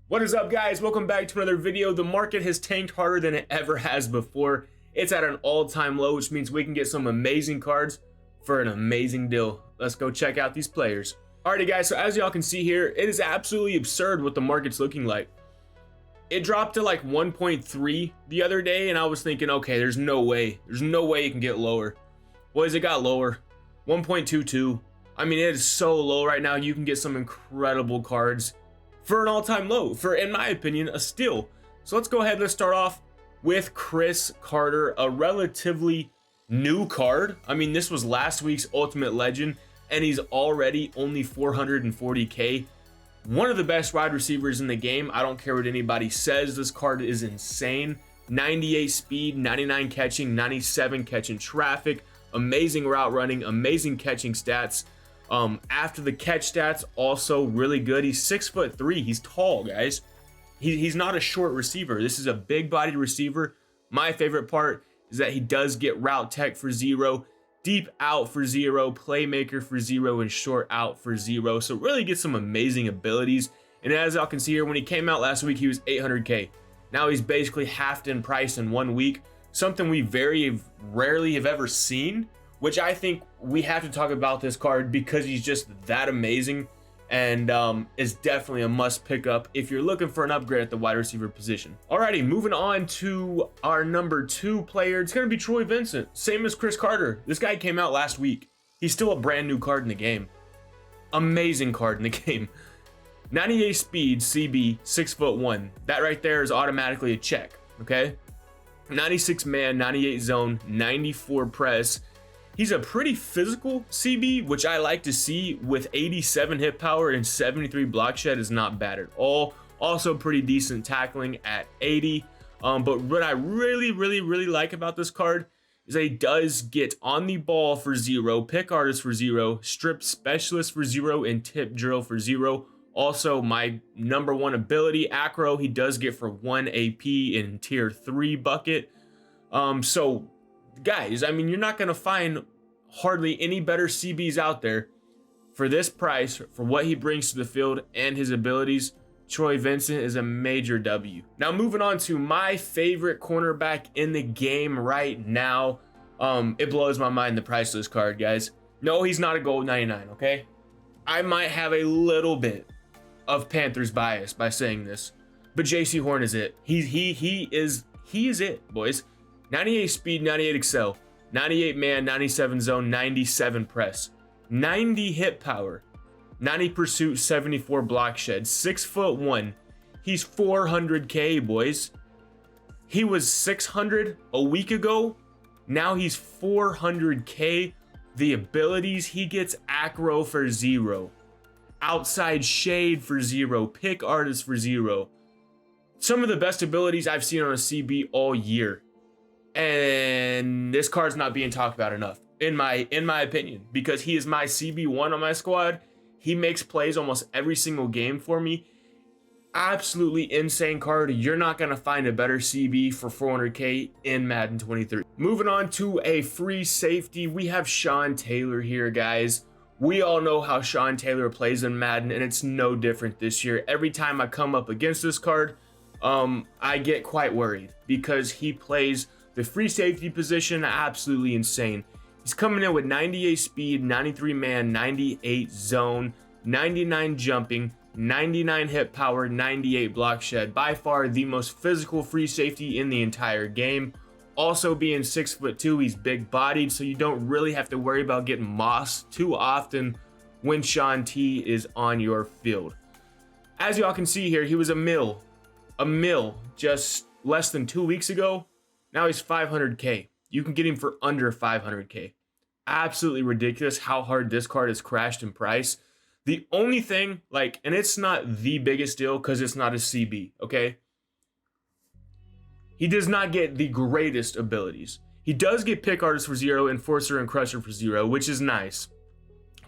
What is up, guys? Welcome back to another video. The market has tanked harder than it ever has before. It's at an all-time low, which means we can get some amazing cards for an amazing deal. Let's go check out these players. Alrighty, guys, so as y'all can see here, it is absolutely absurd what the market's looking like. It dropped to like 1.3 the other day, and I was thinking, okay, there's no way it can get lower. Boys, it got lower. 1.22. I mean, it is so low right now. You can get some incredible cards for an all-time low, for, in my opinion, a steal. So let's go ahead, let's start off with Cris Carter, a relatively new card. I mean, this was last week's Ultimate Legend, and he's already only 440k. One of the best wide receivers in the game. I don't care what anybody says, this card is insane. 98 speed, 99 catching, 97 catching traffic, amazing route running, amazing catching stats. After the catch stats, also really good. He's 6'3". He's tall, guys. He's not a short receiver. This is a big bodied receiver. My favorite part is that he does get route tech for 0, deep out for 0, playmaker for 0, and short out for 0. So really gets some amazing abilities. And as y'all can see here, when he came out last week, he was 800k. Now he's basically halved in price in 1 week. Something we very rarely have ever seen, which I think we have to talk about this card because he's just that amazing, and is definitely a must pick up if you're looking for an upgrade at the wide receiver position. Alrighty, moving on to our number 2 player. It's going to be Troy Vincent, same as Cris Carter. This guy came out last week. He's still a brand new card in the game. Amazing card in the game. 98 speed, CB, 6'1". That right there is automatically a check, okay? 96 man, 98 zone, 94 press. He's a pretty physical CB, which I like to see. With 87 hit power and 73 block shed is not bad at all. Also pretty decent tackling at 80. But what I really like about this card is that he does get on the ball for 0, pick artist for 0, strip specialist for 0, and tip drill for 0. Also, my number 1 ability, acro, he does get for 1 AP in tier 3 bucket. So guys, I mean, you're not going to find hardly any better CBs out there for this price, for what he brings to the field and his abilities. Troy Vincent is a major W. Now moving on to my favorite cornerback in the game right now. It blows my mind, the price of this card, guys. No, he's not a gold 99, okay? I might have a little bit of Panthers bias by saying this, but JC Horn is it. He is it, boys. 98 speed, 98 excel, 98 man, 97 zone, 97 press, 90 hit power, 90 pursuit, 74 block shed, 6'1". He's 400k, boys. He was 600 a week ago. Now he's 400k. The abilities, he gets acro for 0, outside shade for 0, pick artist for 0. Some of the best abilities I've seen on a CB all year. And this card's not being talked about enough, in my opinion, because he is my CB1 on my squad. He makes plays almost every single game for me. Absolutely insane card. You're not going to find a better CB for 400k in Madden 23. Moving on to a free safety, we have Sean Taylor here, guys. We all know how Sean Taylor plays in Madden, and it's no different this year. Every time I come up against this card, I get quite worried because he plays the free safety position absolutely insane. He's coming in with 98 speed, 93 man, 98 zone, 99 jumping, 99 hit power, 98 block shed. By far the most physical free safety in the entire game. Also being 6'2", he's big bodied, so you don't really have to worry about getting mossed too often when Sean T is on your field. As y'all can see here, he was a mill just less than 2 weeks ago. Now he's 500k. You can get him for under 500k. Absolutely ridiculous how hard this card has crashed in price. The only thing, like, and it's not the biggest deal because it's not a CB, okay? He does not get the greatest abilities. He does get pick artist for 0, enforcer and crusher for 0, which is nice.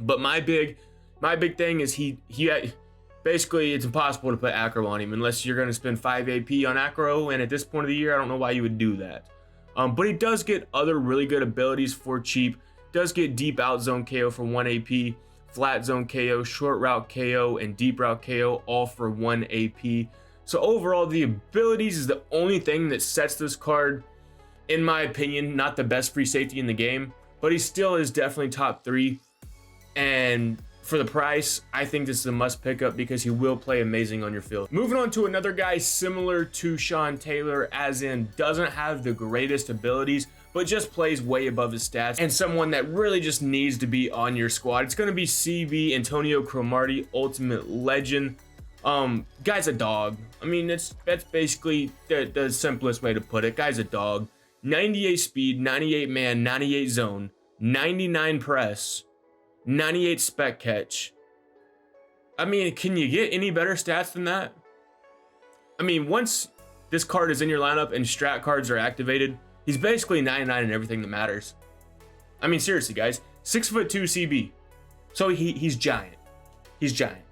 But my big thing is he basically, it's impossible to put acro on him unless you're going to spend 5 AP on acro, and at this point of the year, I don't know why you would do that. But he does get other really good abilities for cheap. Does get deep out zone KO for 1 AP, flat zone KO, short route KO, and deep route KO, all for 1 AP. So overall, the abilities is the only thing that sets this card, in my opinion, not the best free safety in the game, but he still is definitely top 3. And for the price, I think this is a must pick up because he will play amazing on your field. Moving on to another guy similar to Sean Taylor, as in doesn't have the greatest abilities, but just plays way above his stats, and someone that really just needs to be on your squad. It's going to be CB Antonio Cromartie, Ultimate Legend. Guy's a dog. I mean, that's basically the simplest way to put it. Guy's a dog. 98 speed, 98 man, 98 zone, 99 press, 98 spec catch. I mean, can you get any better stats than that? I mean, once this card is in your lineup and strat cards are activated, he's basically 99 in everything that matters. I mean, seriously, guys, 6'2" CB. So he's giant. He's giant.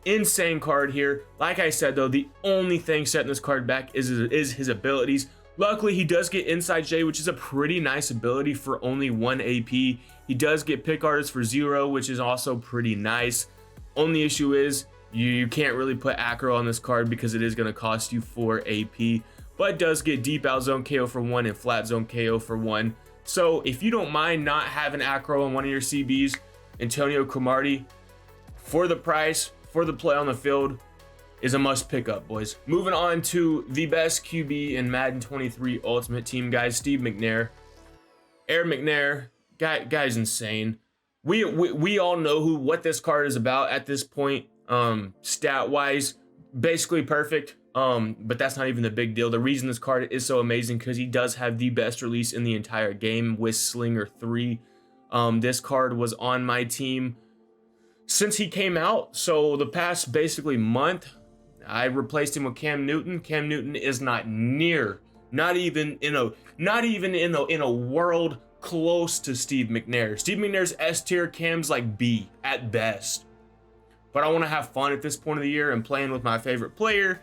Insane card here. Like I said, though, the only thing setting this card back is his abilities. Luckily, he does get Inside J, which is a pretty nice ability for only 1 AP. He does get Pick Artist for 0, which is also pretty nice. Only issue is you can't really put Acro on this card because it is going to cost you 4 AP. But it does get Deep Out Zone KO for 1 and Flat Zone KO for 1. So if you don't mind not having Acro on one of your CBs, Antonio Cromartie, for the price, for the play on the field, is a must pick up, boys. Moving on to the best QB in Madden 23 Ultimate Team, guys, Steve McNair. McNair, guy's insane. We all know what this card is about at this point. Stat wise, basically perfect. But that's not even the big deal. The reason this card is so amazing because he does have the best release in the entire game with Slinger 3. This card was on my team since he came out. So the past basically month, I replaced him with Cam Newton. Cam Newton is not even in a world close to Steve McNair. Steve McNair's S tier, Cam's like B at best. But I want to have fun at this point of the year, and playing with my favorite player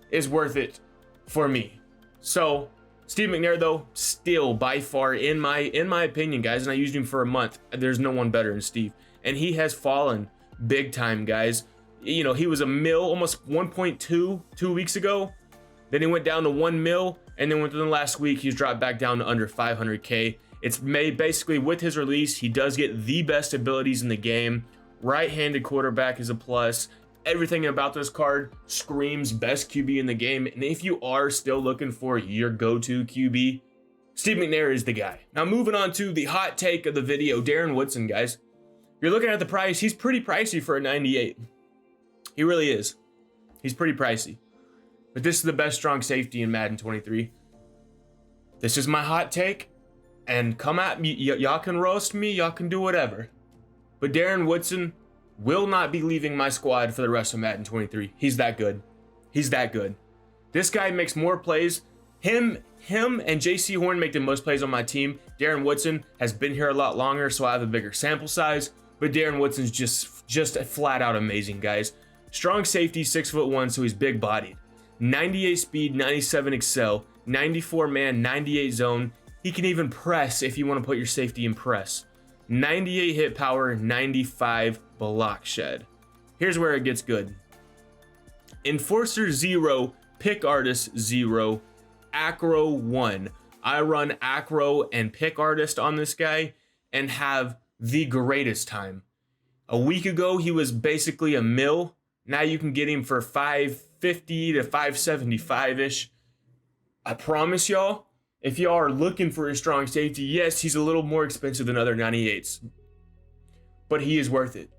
is worth it for me. So Steve McNair, though, still by far in my opinion, guys, and I used him for a month, there's no one better than Steve, and he has fallen big time, guys. You know, he was a mil, almost 1.2 2 weeks ago. Then he went down to 1 mil, and then within the last week, he's dropped back down to under 500K. It's made basically with his release, he does get the best abilities in the game. Right-handed quarterback is a plus. Everything about this card screams best QB in the game. And if you are still looking for your go-to QB, Steve McNair is the guy. Now moving on to the hot take of the video, Darren Woodson, guys. You're looking at the price. He's pretty pricey for a 98. He really is. He's pretty pricey. But this is the best strong safety in Madden 23. This is my hot take. And come at me. Y'all can roast me. Y'all can do whatever. But Darren Woodson will not be leaving my squad for the rest of Madden 23. He's that good. He's that good. This guy makes more plays. Him and JC Horn make the most plays on my team. Darren Woodson has been here a lot longer, so I have a bigger sample size. But Darren Woodson's just flat out amazing, guys. Strong safety, 6'1", so he's big bodied. 98 speed, 97 excel, 94 man, 98 zone. He can even press if you want to put your safety in press. 98 hit power, 95 block shed. Here's where it gets good. Enforcer 0, Pick Artist 0, Acro 1. I run Acro and Pick Artist on this guy and have the greatest time. A week ago, he was basically a mil. Now you can get him for 550 to 575-ish. I promise y'all, if y'all are looking for a strong safety, yes, he's a little more expensive than other 98s, but he is worth it.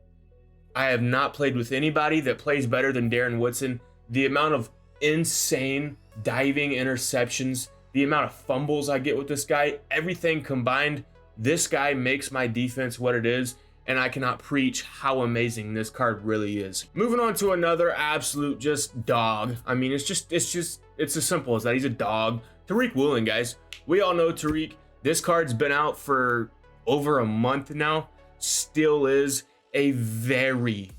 I have not played with anybody that plays better than Darren Woodson. The amount of insane diving interceptions, the amount of fumbles I get with this guy, everything combined, this guy makes my defense what it is, and I cannot preach how amazing this card really is. Moving on to another absolute just dog. I mean, it's as simple as that. He's a dog. Tariq Woolen, guys. We all know Tariq. This card's been out for over a month now. Still is a very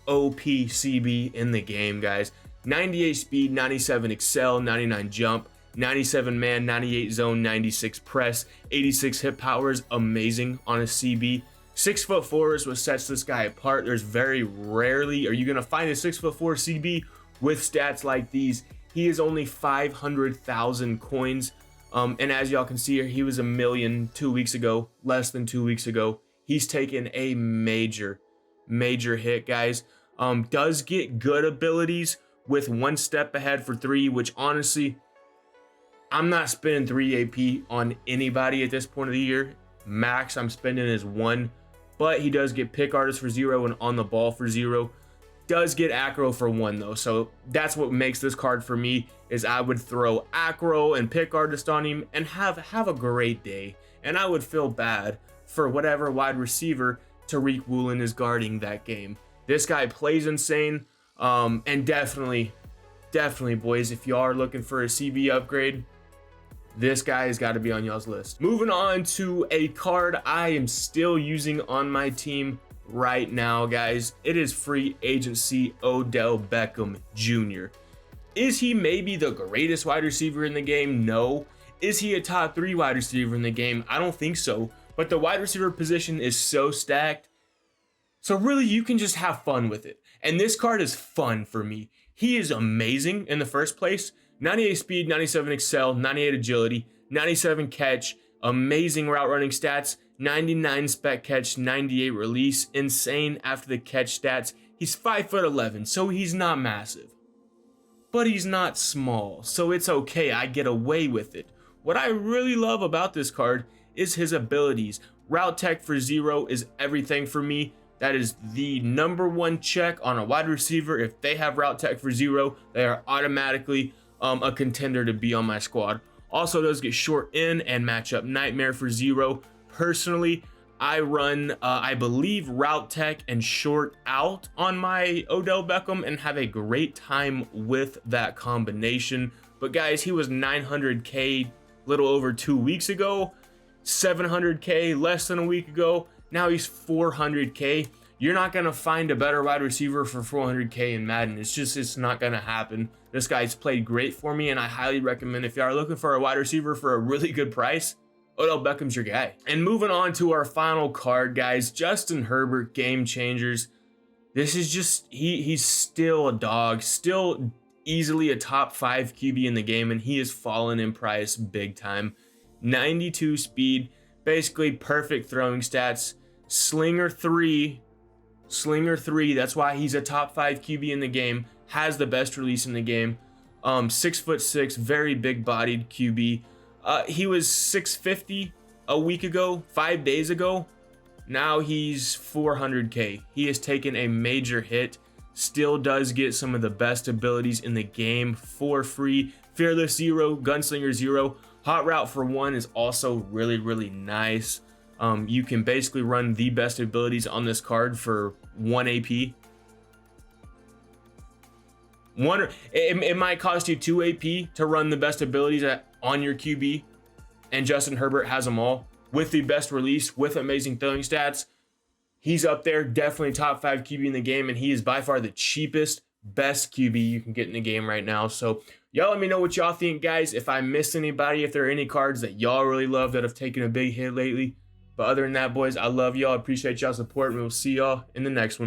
OP CB in the game, guys. 98 speed, 97 excel, 99 jump, 97 man, 98 zone, 96 press, 86 hit power is amazing on a CB. 6'4" is what sets this guy apart. There's very rarely are you gonna find a 6'4" CB with stats like these, he is only 500,000 coins. And as y'all can see here, he was 1 million 2 weeks ago, less than 2 weeks ago. He's taken a major hit, guys. Does get good abilities with 1 step ahead for 3, which honestly, I'm not spending 3 AP on anybody at this point of the year. Max I'm spending is 1, but he does get pick artist for 0 and on the ball for 0. Does get acro for 1 though, so that's what makes this card for me, is I would throw acro and pick artist on him and have a great day, and I would feel bad for whatever wide receiver Tariq Woolen is guarding that game. This guy plays insane, and definitely boys, if you are looking for a CB upgrade, this guy has got to be on y'all's list. Moving on to a card I am still using on my team right now, guys. It is free agency Odell Beckham Jr. Is he maybe the greatest wide receiver in the game? No. Is he a top 3 wide receiver in the game? I don't think so. But the wide receiver position is so stacked, so really you can just have fun with it. And this card is fun for me. He is amazing in the first place. 98 speed, 97 excel, 98 agility, 97 catch, amazing route running stats, 99 spec catch, 98 release, insane after the catch stats. He's 5'11", so he's not massive, but he's not small, so it's okay. I get away with it. What I really love about this card is his abilities. Route tech for 0 is everything for me. That is the #1 check on a wide receiver. If they have route tech for 0, they are automatically a contender to be on my squad. Also does get short in and matchup nightmare for 0. Personally, I run, I believe, route tech and short out on my Odell Beckham and have a great time with that combination. But guys, he was 900K little over 2 weeks ago, 700K less than a week ago. Now he's 400K. You're not going to find a better wide receiver for 400K in Madden. It's not going to happen. This guy's played great for me, and I highly recommend, if you are looking for a wide receiver for a really good price, Odell Beckham's your guy. And moving on to our final card, guys, Justin Herbert, game changers. This is just, he's still a dog, still easily a top 5 QB in the game, and he has fallen in price big time. 92 speed, basically perfect throwing stats, slinger 3, that's why he's a top 5 QB in the game, has the best release in the game. 6'6", very big bodied QB. He was 650 a week ago, 5 days ago. Now he's 400K. He has taken a major hit. Still does get some of the best abilities in the game for free. Fearless 0, Gunslinger 0. Hot Route for 1 is also really nice. You can basically run the best abilities on this card for 1 AP. It might cost you 2 AP to run the best abilities on your QB, and Justin Herbert has them all with the best release, with amazing throwing stats. He's up there, definitely top 5 QB in the game, and he is by far the cheapest, best QB you can get in the game right now. So y'all let me know what y'all think, guys. If I missed anybody, if there are any cards that y'all really love that have taken a big hit lately. But other than that, boys, I love y'all. Appreciate y'all support, and we'll see y'all in the next one.